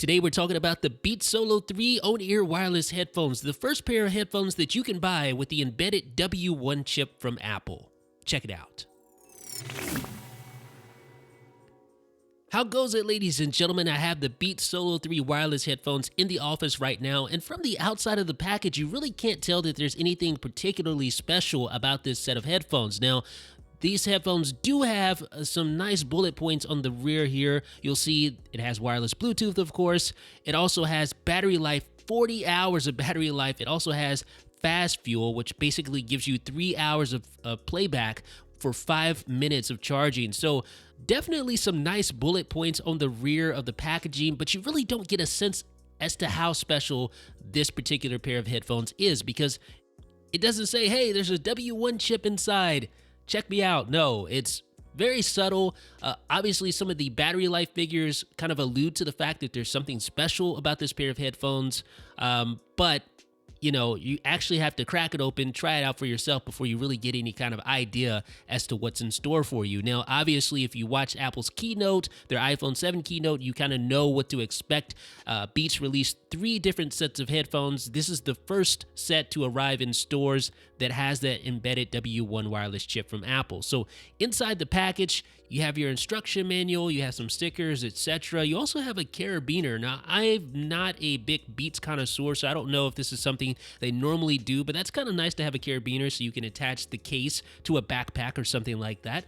Today we're talking about the Beats Solo3 on-ear wireless headphones, the first pair of headphones that you can buy with the embedded W1 chip from Apple. Check it out. How goes it, ladies and gentlemen? I have the Beats Solo3 wireless headphones in the office right now, and from the outside of the package, you really can't tell that there's anything particularly special about this set of headphones. Now, these headphones do have some nice bullet points on the rear here. You'll see it has wireless Bluetooth, of course. It also has battery life, 40 hours of battery life. It also has fast fuel, which basically gives you 3 hours of playback for 5 minutes of charging. So definitely some nice bullet points on the rear of the packaging, but you really don't get a sense as to how special this particular pair of headphones is, because it doesn't say, hey, there's a W1 chip inside. Check me out. No, it's very subtle. Obviously, some of the battery life figures kind of allude to the fact that there's something special about this pair of headphones, but you know, you actually have to crack it open, try it out for yourself before you really get any kind of idea as to what's in store for you. Now, obviously, if you watch Apple's keynote, their iPhone 7 keynote, you kind of know what to expect. Beats released 3 different sets of headphones. This is the first set to arrive in stores that has that embedded W1 wireless chip from Apple. So inside the package, you have your instruction manual, you have some stickers, etc. You also have a carabiner. Now, I'm not a big Beats connoisseur, so I don't know if this is something they normally do, but that's kind of nice to have a carabiner so you can attach the case to a backpack or something like that.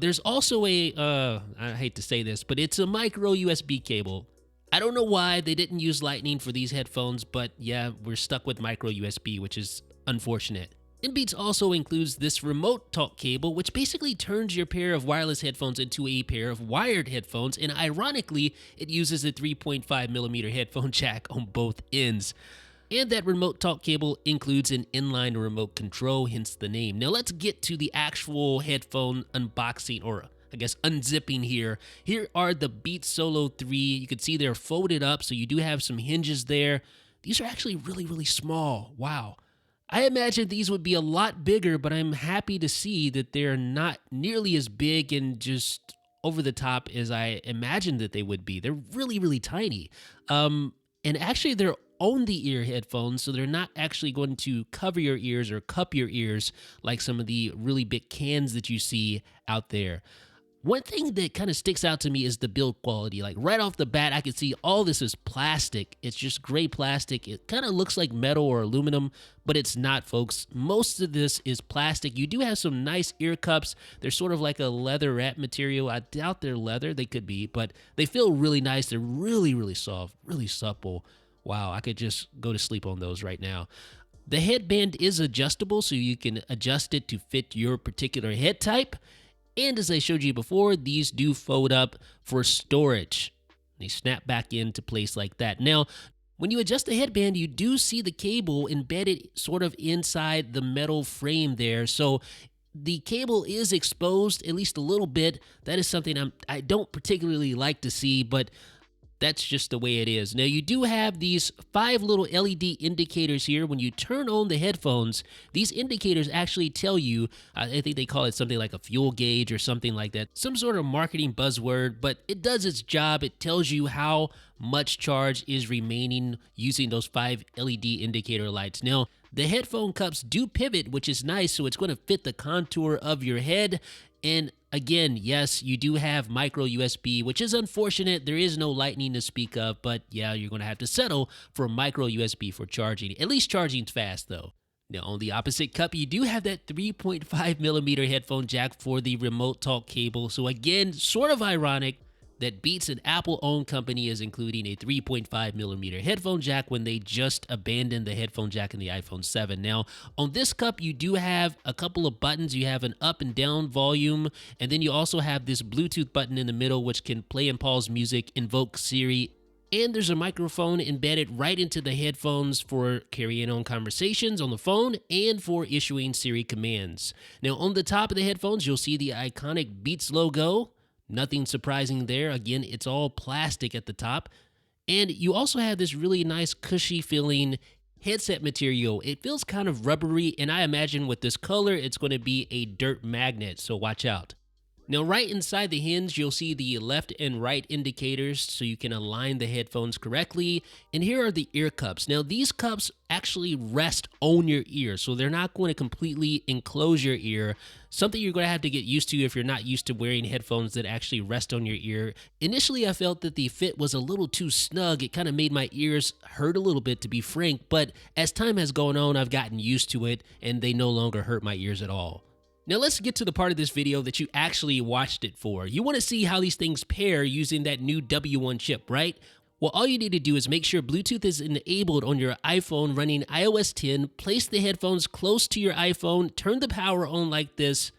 There's also I hate to say this, but it's a micro USB cable. I don't know why they didn't use Lightning for these headphones, but yeah, we're stuck with micro USB, which is unfortunate. And Beats also includes this remote talk cable, which basically turns your pair of wireless headphones into a pair of wired headphones, and ironically, it uses a 3.5mm headphone jack on both ends. And that remote talk cable includes an inline remote control, hence the name. Now let's get to the actual headphone unboxing, or I guess unzipping here. Here are the Beats Solo 3. You can see they're folded up, so you do have some hinges there. These are actually really, really small. Wow. I imagine these would be a lot bigger, but I'm happy to see that they're not nearly as big and just over the top as I imagined that they would be. They're really, really tiny. And actually, they're on the ear headphones, so they're not actually going to cover your ears or cup your ears like some of the really big cans that you see out there. One thing that kind of sticks out to me is the build quality. Like right off the bat, I can see all this is plastic. It's just gray plastic. It kind of looks like metal or aluminum, but it's not, folks. Most of this is plastic. You do have some nice ear cups. They're sort of like a leatherette material. I doubt they're leather. They could be, but they feel really nice. They're really, really soft, really supple. Wow, I could just go to sleep on those right now. The headband is adjustable, so you can adjust it to fit your particular head type. And as I showed you before, these do fold up for storage. They snap back into place like that. Now, when you adjust the headband, you do see the cable embedded sort of inside the metal frame there. So the cable is exposed at least a little bit. That is something I don't particularly like to see, but that's just the way it is. Now, you do have these 5 little LED indicators here. When you turn on the headphones, these indicators actually tell you, I think they call it something like a fuel gauge or something like that, some sort of marketing buzzword, but it does its job. It tells you how much charge is remaining using those 5 LED indicator lights. Now, the headphone cups do pivot, which is nice, so it's going to fit the contour of your head. And again, yes, you do have micro USB, which is unfortunate. There is no Lightning to speak of, but yeah, you're going to have to settle for micro USB for charging. At least charging's fast, though. Now, on the opposite cup, you do have that 3.5mm headphone jack for the remote talk cable. So again, sort of ironic that Beats, an Apple-owned company, is including a 3.5mm headphone jack when they just abandoned the headphone jack in the iPhone 7. Now, on this cup, you do have a couple of buttons. You have an up and down volume, and then you also have this Bluetooth button in the middle, which can play and pause music, invoke Siri, and there's a microphone embedded right into the headphones for carrying on conversations on the phone and for issuing Siri commands. Now, on the top of the headphones, you'll see the iconic Beats logo. Nothing surprising there. Again, it's all plastic at the top. And you also have this really nice cushy feeling headset material. It feels kind of rubbery, and I imagine with this color, it's going to be a dirt magnet, so watch out. Now, right inside the hinge, you'll see the left and right indicators so you can align the headphones correctly. And here are the ear cups. Now, these cups actually rest on your ear, so they're not going to completely enclose your ear. Something you're going to have to get used to if you're not used to wearing headphones that actually rest on your ear. Initially, I felt that the fit was a little too snug. It kind of made my ears hurt a little bit, to be frank, but as time has gone on, I've gotten used to it, and they no longer hurt my ears at all. Now let's get to the part of this video that you actually watched it for. You want to see how these things pair using that new W1 chip, right? Well, all you need to do is make sure Bluetooth is enabled on your iPhone running iOS 10, place the headphones close to your iPhone, turn the power on like this,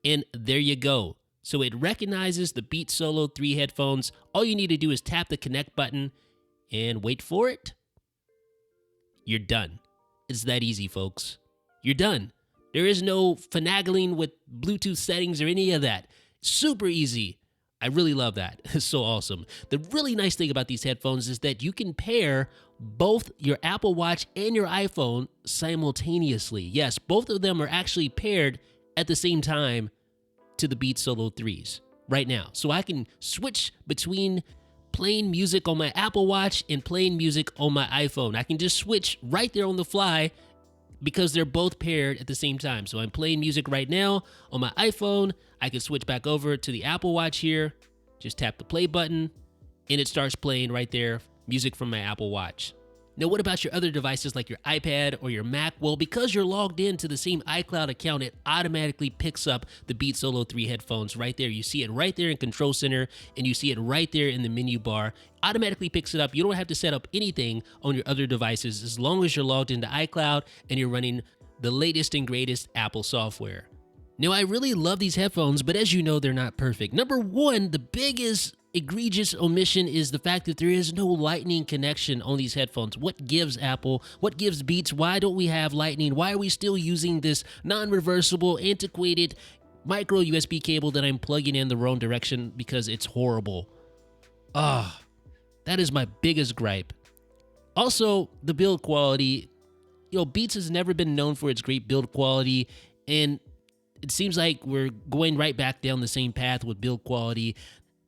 and there you go. So it recognizes the Beats Solo 3 headphones. All you need to do is tap the connect button and wait for it. You're done. It's that easy, folks. You're done. There is no finagling with Bluetooth settings or any of that. Super easy. I really love that. It's so awesome. The really nice thing about these headphones is that you can pair both your Apple Watch and your iPhone simultaneously. Yes, both of them are actually paired at the same time to the Beats Solo 3s right now. So I can switch between playing music on my Apple Watch and playing music on my iPhone. I can just switch right there on the fly because they're both paired at the same time. So I'm playing music right now on my iPhone. I can switch back over to the Apple Watch here, just tap the play button, and it starts playing right there, music from my Apple Watch. Now, what about your other devices like your iPad or your Mac? Well, because you're logged into the same iCloud account, it automatically picks up the Beats Solo 3 headphones right there. You see it right there in Control Center, and you see it right there in the menu bar. Automatically picks it up. You don't have to set up anything on your other devices as long as you're logged into iCloud and you're running the latest and greatest Apple software. Now, I really love these headphones, but as you know, they're not perfect. Number one, the biggest egregious omission is the fact that there is no lightning connection on these headphones. What gives Apple? What gives Beats? Why don't we have lightning? Why are we still using this non-reversible, antiquated micro USB cable that I'm plugging in the wrong direction because it's horrible? That is my biggest gripe. Also, the build quality. Beats has never been known for its great build quality, and it seems like we're going right back down the same path with build quality.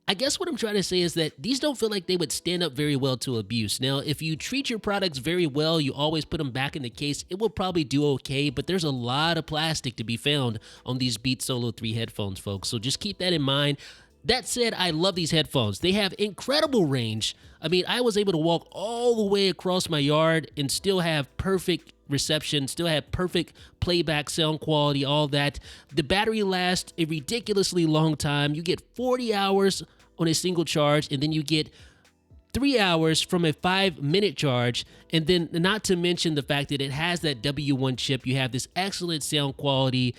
I guess what I'm trying to say is that these don't feel like they would stand up very well to abuse. Now, if you treat your products very well, you always put them back in the case, it will probably do okay, but there's a lot of plastic to be found on these Beats Solo 3 headphones, folks, so just keep that in mind. That said, I love these headphones. They have incredible range. I mean, I was able to walk all the way across my yard and still have perfect reception, still have perfect playback, sound quality, all that. The battery lasts a ridiculously long time. You get 40 hours on a single charge, and then you get 3 hours from a 5-minute charge. And then not to mention the fact that it has that W1 chip. You have this excellent sound quality.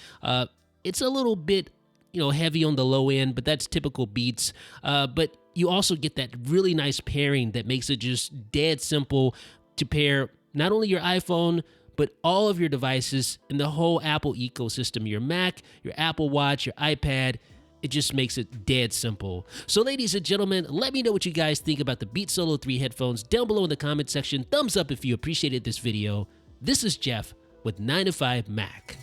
It's a little bit heavy on the low end, but that's typical Beats. But you also get that really nice pairing that makes it just dead simple to pair not only your iPhone, but all of your devices in the whole Apple ecosystem, your Mac, your Apple Watch, your iPad. It just makes it dead simple. So ladies and gentlemen, let me know what you guys think about the Beats Solo 3 headphones down below in the comment section. Thumbs up if you appreciated this video. This is Jeff with 9to5 Mac.